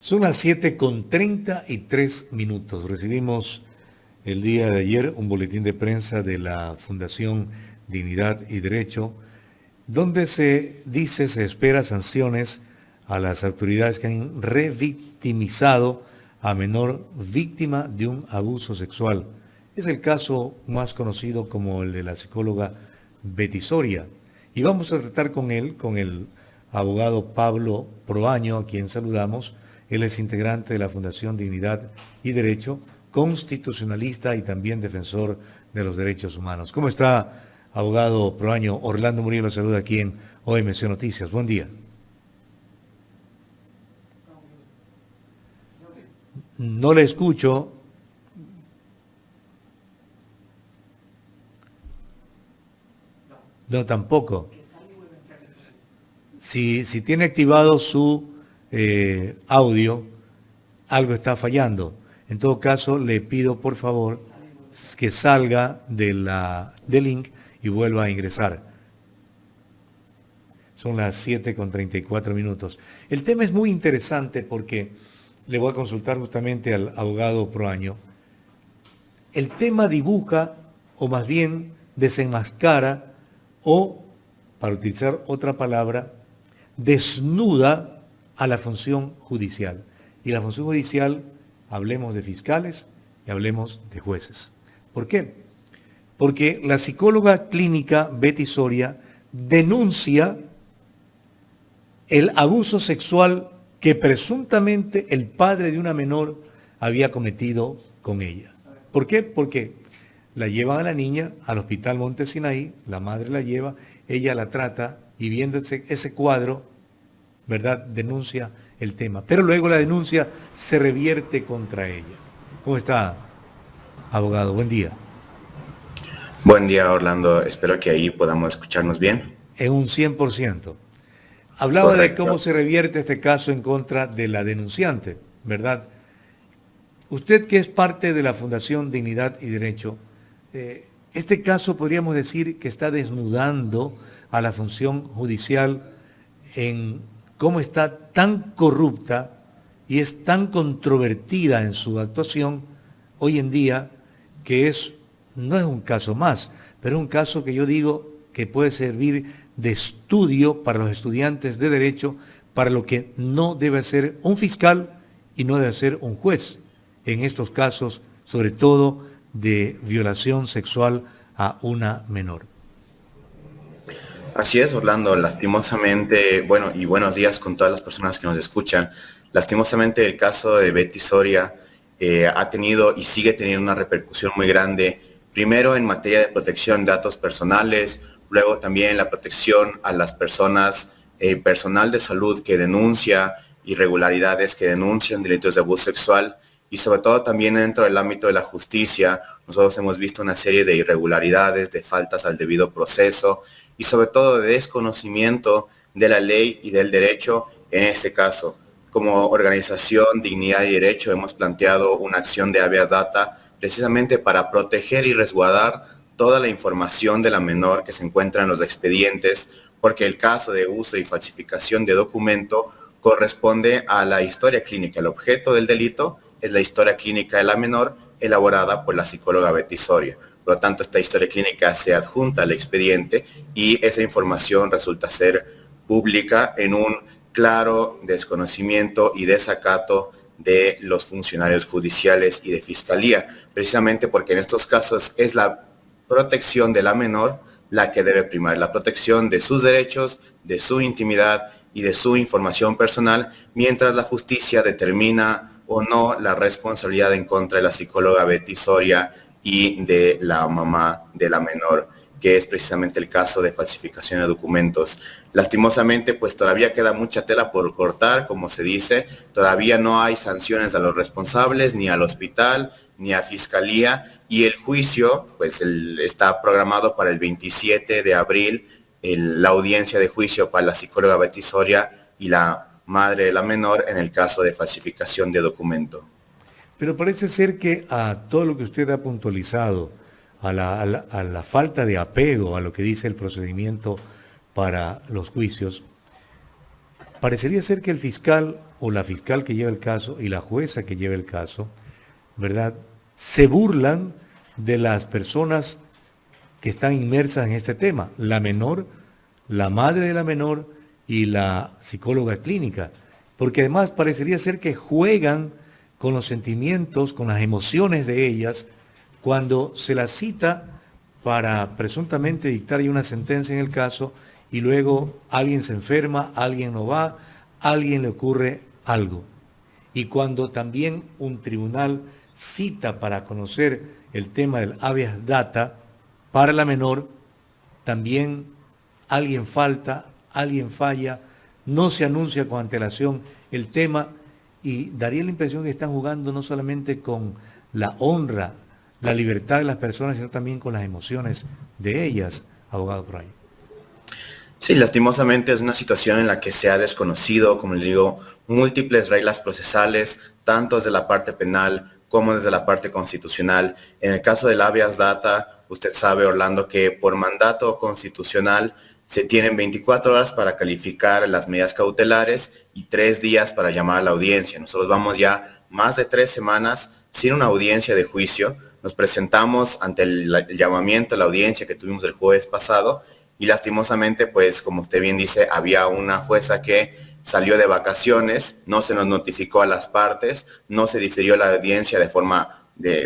Son las 7:33. Recibimos el día de ayer un boletín de prensa de la Fundación Dignidad y Derecho, donde se espera sanciones a las autoridades que han revictimizado a menor víctima de un abuso sexual. Es el caso más conocido como el de la psicóloga Betty Soria. Y vamos a tratar con el abogado Pablo Proaño, a quien saludamos. Él es integrante de la Fundación Dignidad y Derecho, constitucionalista y también defensor de los derechos humanos. ¿Cómo está, abogado Proaño? Orlando Murillo lo saluda aquí en OMC Noticias. Buen día. No le escucho. No, tampoco. Si tiene activado su audio, algo está fallando. En todo caso, le pido por favor que salga del link y vuelva a ingresar. Son las 7:34. El tema es muy interesante porque le voy a consultar justamente al abogado Proaño. El tema dibuja, o más bien desenmascara, o, para utilizar otra palabra, desnuda a la función judicial. Y la función judicial, hablemos de fiscales y hablemos de jueces. ¿Por qué? Porque la psicóloga clínica Betty Soria denuncia el abuso sexual que presuntamente el padre de una menor había cometido con ella. ¿Por qué? Porque la llevan a la niña al hospital Monte Sinaí, la madre la lleva, ella la trata y viendo ese cuadro, ¿verdad?, denuncia el tema. Pero luego la denuncia se revierte contra ella. ¿Cómo está, abogado? Buen día. Buen día, Orlando. Espero que ahí podamos escucharnos bien. En un 100%. Hablaba Correcto. de cómo se revierte este caso en contra de la denunciante, ¿verdad? Usted, que es parte de la Fundación Dignidad y Derecho, este caso podríamos decir que está desnudando a la función judicial en cómo está tan corrupta y es tan controvertida en su actuación hoy en día, que no es un caso más, pero es un caso que yo digo que puede servir de estudio para los estudiantes de Derecho, para lo que no debe hacer un fiscal y no debe hacer un juez en estos casos, sobre todo de violación sexual a una menor. Así es, Orlando. Lastimosamente, bueno, y buenos días con todas las personas que nos escuchan. Lastimosamente, el caso de Betty Soria ha tenido y sigue teniendo una repercusión muy grande, primero en materia de protección de datos personales, luego también la protección a las personas, personal de salud que denuncia irregularidades, que denuncian delitos de abuso sexual, y sobre todo también dentro del ámbito de la justicia. Nosotros hemos visto una serie de irregularidades, de faltas al debido proceso y sobre todo de desconocimiento de la ley y del derecho en este caso. Como organización Dignidad y Derecho hemos planteado una acción de habeas data precisamente para proteger y resguardar toda la información de la menor que se encuentra en los expedientes, porque el caso de uso y falsificación de documento corresponde a la historia clínica. El objeto del delito es la historia clínica de la menor elaborada por la psicóloga Betty Soria. Por lo tanto, esta historia clínica se adjunta al expediente y esa información resulta ser pública en un claro desconocimiento y desacato de los funcionarios judiciales y de fiscalía, precisamente porque en estos casos es la protección de la menor la que debe primar, la protección de sus derechos, de su intimidad y de su información personal, mientras la justicia determina o no la responsabilidad en contra de la psicóloga Betty Soria y de la mamá de la menor, que es precisamente el caso de falsificación de documentos. Lastimosamente, pues todavía queda mucha tela por cortar, como se dice, todavía no hay sanciones a los responsables, ni al hospital, ni a fiscalía, y el juicio, pues está programado para el 27 de abril, la audiencia de juicio para la psicóloga Betty Soria y la madre de la menor en el caso de falsificación de documento. Pero parece ser que a todo lo que usted ha puntualizado, a la falta de apego a lo que dice el procedimiento para los juicios, parecería ser que el fiscal o la fiscal que lleva el caso y la jueza que lleva el caso, ¿verdad?, se burlan de las personas que están inmersas en este tema, la menor, la madre de la menor y la psicóloga clínica, porque además parecería ser que juegan con los sentimientos, con las emociones de ellas, cuando se las cita para presuntamente dictar ya una sentencia en el caso y luego alguien se enferma, alguien no va, a alguien le ocurre algo. Y cuando también un tribunal cita para conocer el tema del habeas data para la menor, también alguien falta, alguien falla, no se anuncia con antelación el tema y daría la impresión que están jugando no solamente con la honra, la libertad de las personas, sino también con las emociones de ellas, abogado Proaño. Sí, lastimosamente es una situación en la que se ha desconocido, como le digo, múltiples reglas procesales, tanto desde la parte penal como desde la parte constitucional. En el caso del habeas data, usted sabe, Orlando, que por mandato constitucional se tienen 24 horas para calificar las medidas cautelares y 3 días para llamar a la audiencia. Nosotros vamos ya más de 3 semanas sin una audiencia de juicio. Nos presentamos ante el llamamiento a la audiencia que tuvimos el jueves pasado y lastimosamente, pues como usted bien dice, había una jueza que salió de vacaciones, no se nos notificó a las partes, no se difirió la audiencia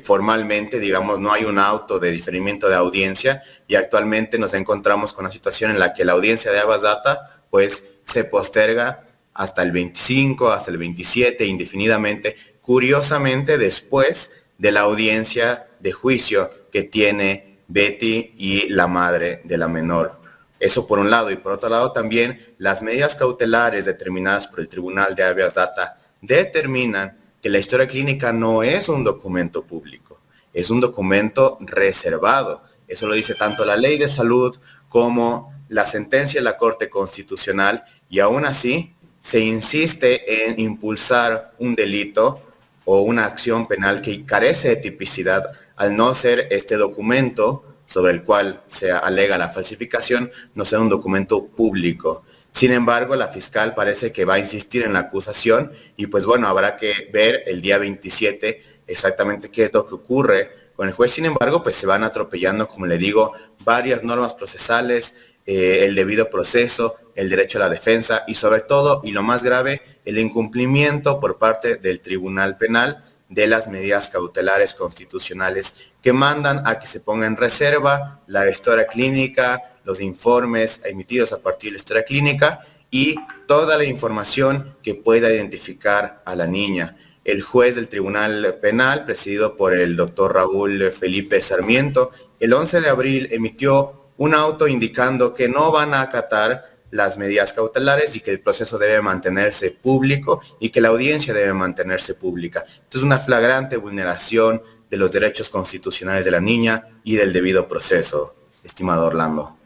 formalmente, digamos, no hay un auto de diferimiento de audiencia y actualmente nos encontramos con una situación en la que la audiencia de habeas data pues se posterga hasta el 25, hasta el 27, indefinidamente, curiosamente después de la audiencia de juicio que tiene Betty y la madre de la menor. Eso por un lado, y por otro lado también las medidas cautelares determinadas por el Tribunal de Habeas Data determinan que la historia clínica no es un documento público, es un documento reservado. Eso lo dice tanto la Ley de Salud como la sentencia de la Corte Constitucional, y aún así se insiste en impulsar un delito o una acción penal que carece de tipicidad al no ser este documento sobre el cual se alega la falsificación, no ser un documento público. Sin embargo, la fiscal parece que va a insistir en la acusación y pues bueno, habrá que ver el día 27 exactamente qué es lo que ocurre con el juez. Sin embargo, pues se van atropellando, como le digo, varias normas procesales, el debido proceso, el derecho a la defensa y sobre todo, y lo más grave, el incumplimiento por parte del Tribunal Penal de las medidas cautelares constitucionales que mandan a que se ponga en reserva la historia clínica, los informes emitidos a partir de la historia clínica y toda la información que pueda identificar a la niña. El juez del Tribunal Penal, presidido por el doctor Raúl Felipe Sarmiento, el 11 de abril emitió un auto indicando que no van a acatar las medidas cautelares y que el proceso debe mantenerse público y que la audiencia debe mantenerse pública. Esto es una flagrante vulneración de los derechos constitucionales de la niña y del debido proceso, estimado Orlando.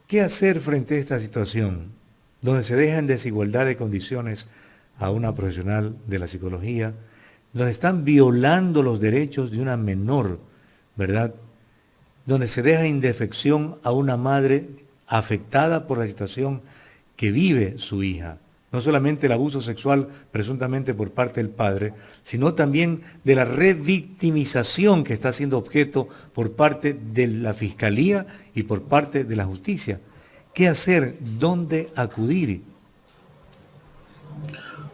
¿Qué hacer frente a esta situación donde se deja en desigualdad de condiciones a una profesional de la psicología, donde están violando los derechos de una menor, ¿verdad?, donde se deja indefección a una madre afectada por la situación que vive su hija? No solamente el abuso sexual presuntamente por parte del padre, sino también de la revictimización que está siendo objeto por parte de la Fiscalía y por parte de la justicia. ¿Qué hacer? ¿Dónde acudir?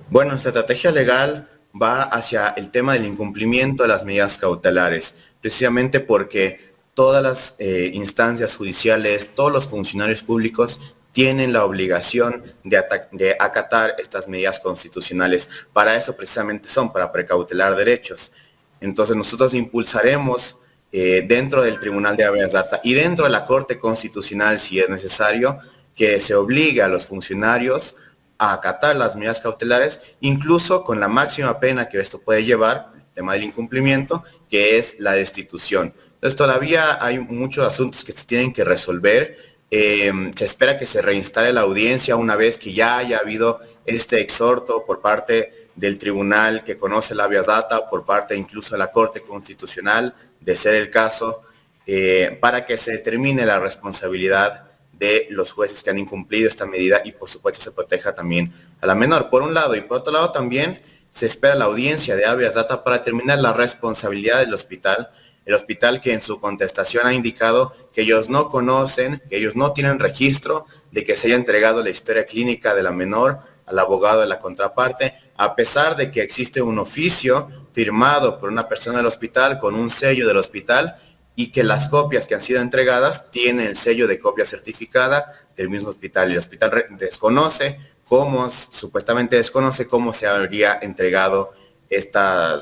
Bueno, nuestra estrategia legal va hacia el tema del incumplimiento de las medidas cautelares, precisamente porque todas las instancias judiciales, todos los funcionarios públicos tienen la obligación de acatar estas medidas constitucionales. Para eso precisamente son, para precautelar derechos. Entonces nosotros impulsaremos dentro del Tribunal de Habeas Data y dentro de la Corte Constitucional, si es necesario, que se obligue a los funcionarios a acatar las medidas cautelares, incluso con la máxima pena que esto puede llevar, el tema del incumplimiento, que es la destitución. Entonces todavía hay muchos asuntos que se tienen que resolver. Se espera que se reinstale la audiencia una vez que ya haya habido este exhorto por parte del tribunal que conoce el habeas data, por parte incluso de la Corte Constitucional, de ser el caso, para que se determine la responsabilidad de los jueces que han incumplido esta medida y por supuesto se proteja también a la menor, por un lado, y por otro lado también se espera la audiencia de habeas data para determinar la responsabilidad del hospital, el hospital que en su contestación ha indicado que ellos no conocen, que ellos no tienen registro de que se haya entregado la historia clínica de la menor al abogado de la contraparte, a pesar de que existe un oficio firmado por una persona del hospital con un sello del hospital y que las copias que han sido entregadas tienen el sello de copia certificada del mismo hospital. Y el hospital supuestamente desconoce cómo se habría entregado esta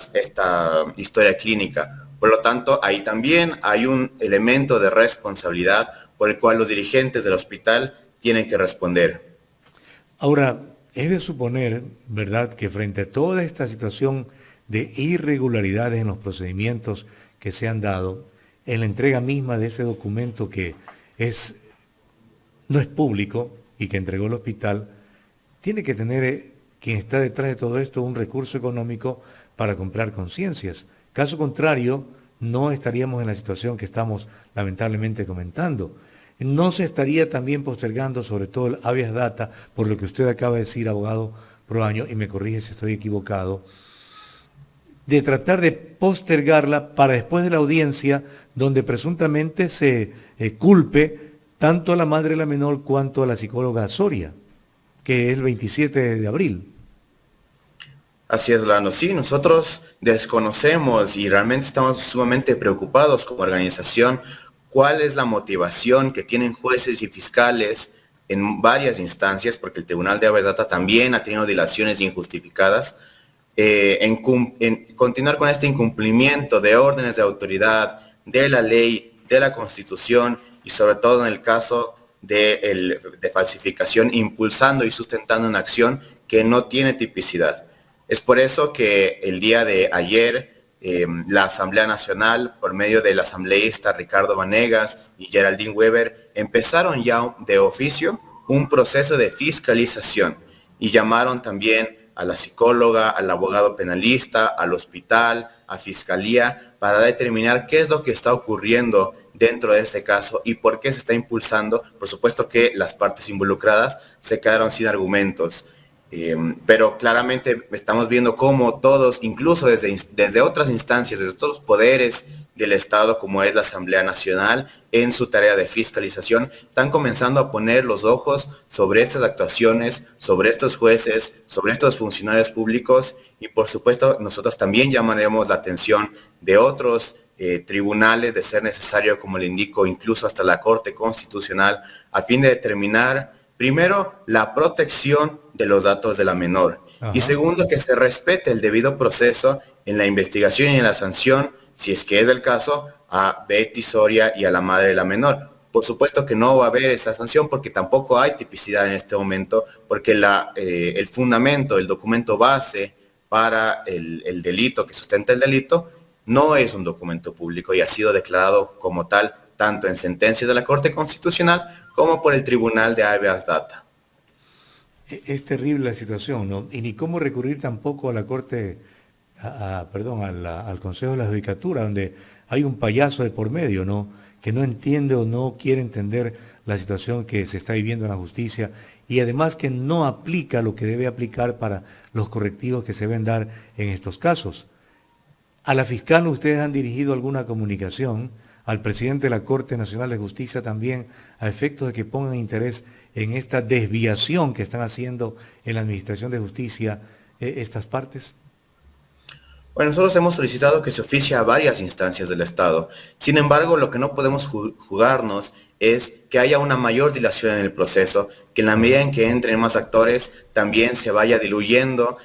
historia clínica. Por lo tanto, ahí también hay un elemento de responsabilidad por el cual los dirigentes del hospital tienen que responder. Ahora, es de suponer, ¿verdad?, que frente a toda esta situación de irregularidades en los procedimientos que se han dado, en la entrega misma de ese documento que no es público y que entregó el hospital, tiene que tener quien está detrás de todo esto un recurso económico para comprar conciencias. Caso contrario, no estaríamos en la situación que estamos lamentablemente comentando. No se estaría también postergando, sobre todo el habeas data, por lo que usted acaba de decir, abogado Proaño, y me corrige si estoy equivocado, de tratar de postergarla para después de la audiencia, donde presuntamente se culpe tanto a la madre de la menor cuanto a la psicóloga Soria, que es el 27 de abril. Así es, Lano. Sí, nosotros desconocemos y realmente estamos sumamente preocupados como organización cuál es la motivación que tienen jueces y fiscales en varias instancias, porque el Tribunal de Habeas Data también ha tenido dilaciones injustificadas, en continuar con este incumplimiento de órdenes de autoridad, de la ley, de la Constitución y sobre todo en el caso de falsificación, impulsando y sustentando una acción que no tiene tipicidad. Es por eso que el día de ayer la Asamblea Nacional, por medio del asambleísta Ricardo Vanegas y Geraldine Weber, empezaron ya de oficio un proceso de fiscalización y llamaron también a la psicóloga, al abogado penalista, al hospital, a fiscalía, para determinar qué es lo que está ocurriendo dentro de este caso y por qué se está impulsando. Por supuesto que las partes involucradas se quedaron sin argumentos. Pero claramente estamos viendo cómo todos, incluso desde otras instancias, desde otros poderes del Estado, como es la Asamblea Nacional, en su tarea de fiscalización, están comenzando a poner los ojos sobre estas actuaciones, sobre estos jueces, sobre estos funcionarios públicos y por supuesto nosotros también llamaremos la atención de otros tribunales, de ser necesario, como le indico, incluso hasta la Corte Constitucional, a fin de determinar, primero, la protección de los datos de la menor. Ajá. Y segundo, que se respete el debido proceso en la investigación y en la sanción, si es que es el caso, a Betty Soria y a la madre de la menor. Por supuesto que no va a haber esa sanción porque tampoco hay tipicidad en este momento, porque el fundamento, el documento base para el delito, que sustenta el delito, no es un documento público y ha sido declarado como tal, tanto en sentencias de la Corte Constitucional como por el Tribunal de Habeas Data. Es terrible la situación, ¿no? Y ni cómo recurrir tampoco a la Corte, al Consejo de la Judicatura, donde hay un payaso de por medio, ¿no?, que no entiende o no quiere entender la situación que se está viviendo en la justicia y además que no aplica lo que debe aplicar para los correctivos que se deben dar en estos casos. A la fiscal ustedes han dirigido alguna comunicación, al presidente de la Corte Nacional de Justicia también, a efectos de que pongan interés en esta desviación que están haciendo en la Administración de Justicia estas partes. Bueno, nosotros hemos solicitado que se oficie a varias instancias del Estado. Sin embargo, lo que no podemos jugarnos es que haya una mayor dilación en el proceso, que en la medida en que entren más actores también se vaya diluyendo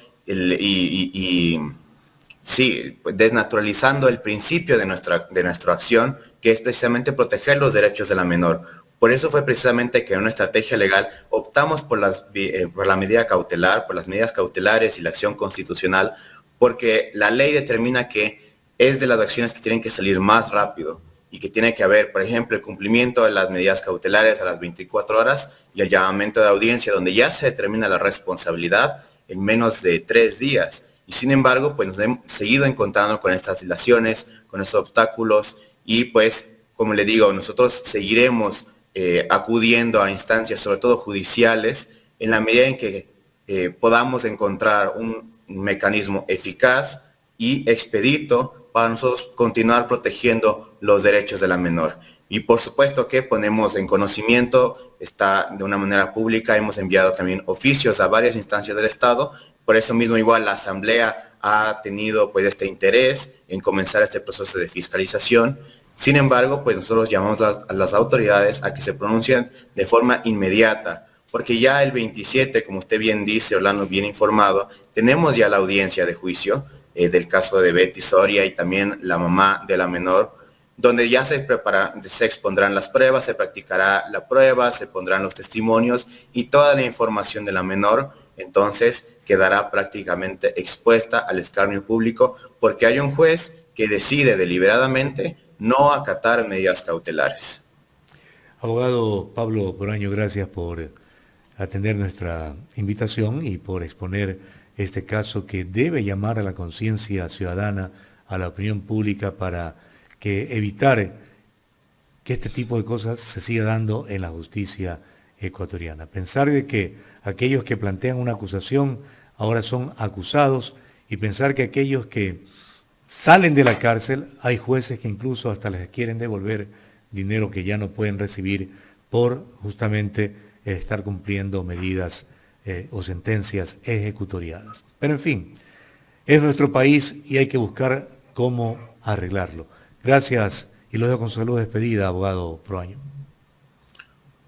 desnaturalizando el principio de nuestra acción, que es precisamente proteger los derechos de la menor. Por eso fue precisamente que en una estrategia legal optamos por la medida cautelar, por las medidas cautelares y la acción constitucional, porque la ley determina que es de las acciones que tienen que salir más rápido y que tiene que haber, por ejemplo, el cumplimiento de las medidas cautelares a las 24 horas y el llamamiento de audiencia donde ya se determina la responsabilidad en menos de 3 días. Y sin embargo, pues nos hemos seguido encontrando con estas dilaciones, con estos obstáculos y pues, como le digo, nosotros seguiremos acudiendo a instancias, sobre todo judiciales, en la medida en que podamos encontrar un mecanismo eficaz y expedito para nosotros continuar protegiendo los derechos de la menor. Y por supuesto que ponemos en conocimiento, está de una manera pública, hemos enviado también oficios a varias instancias del Estado, por eso mismo igual la Asamblea ha tenido pues este interés en comenzar este proceso de fiscalización. Sin embargo, pues nosotros llamamos a las autoridades a que se pronuncien de forma inmediata, porque ya el 27, como usted bien dice, Orlando, bien informado, tenemos ya la audiencia de juicio del caso de Betty Soria y también la mamá de la menor, donde ya se expondrán las pruebas, se practicará la prueba, se pondrán los testimonios y toda la información de la menor, entonces quedará prácticamente expuesta al escarnio público porque hay un juez que decide deliberadamente no acatar medidas cautelares. Abogado Pablo Proaño, gracias por atender nuestra invitación y por exponer este caso que debe llamar a la conciencia ciudadana, a la opinión pública para que evitar que este tipo de cosas se siga dando en la justicia ecuatoriana. Pensar de que aquellos que plantean una acusación ahora son acusados y pensar que aquellos que salen de la cárcel, hay jueces que incluso hasta les quieren devolver dinero que ya no pueden recibir por justamente estar cumpliendo medidas o sentencias ejecutoriadas. Pero en fin, es nuestro país y hay que buscar cómo arreglarlo. Gracias y lo dejo con salud despedida, abogado Proaño.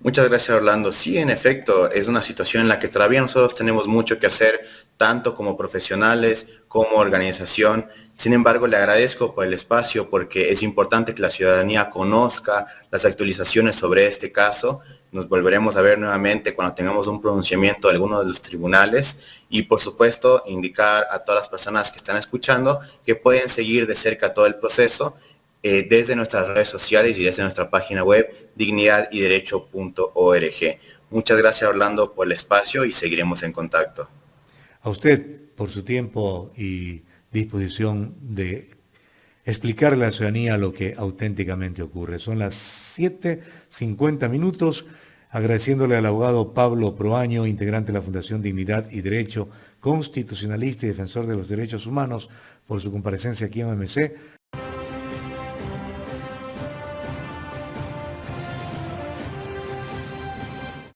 Muchas gracias, Orlando. Sí, en efecto, es una situación en la que todavía nosotros tenemos mucho que hacer, tanto como profesionales como organización. Sin embargo, le agradezco por el espacio porque es importante que la ciudadanía conozca las actualizaciones sobre este caso. Nos volveremos a ver nuevamente cuando tengamos un pronunciamiento de alguno de los tribunales y, por supuesto, indicar a todas las personas que están escuchando que pueden seguir de cerca todo el proceso desde nuestras redes sociales y desde nuestra página web dignidadiderecho.org. Muchas gracias, Orlando, por el espacio y seguiremos en contacto. A usted por su tiempo y disposición de explicarle a la ciudadanía lo que auténticamente ocurre. Son las 7:50 minutos, agradeciéndole al abogado Pablo Proaño, integrante de la Fundación Dignidad y Derecho, constitucionalista y defensor de los derechos humanos, por su comparecencia aquí en OMC.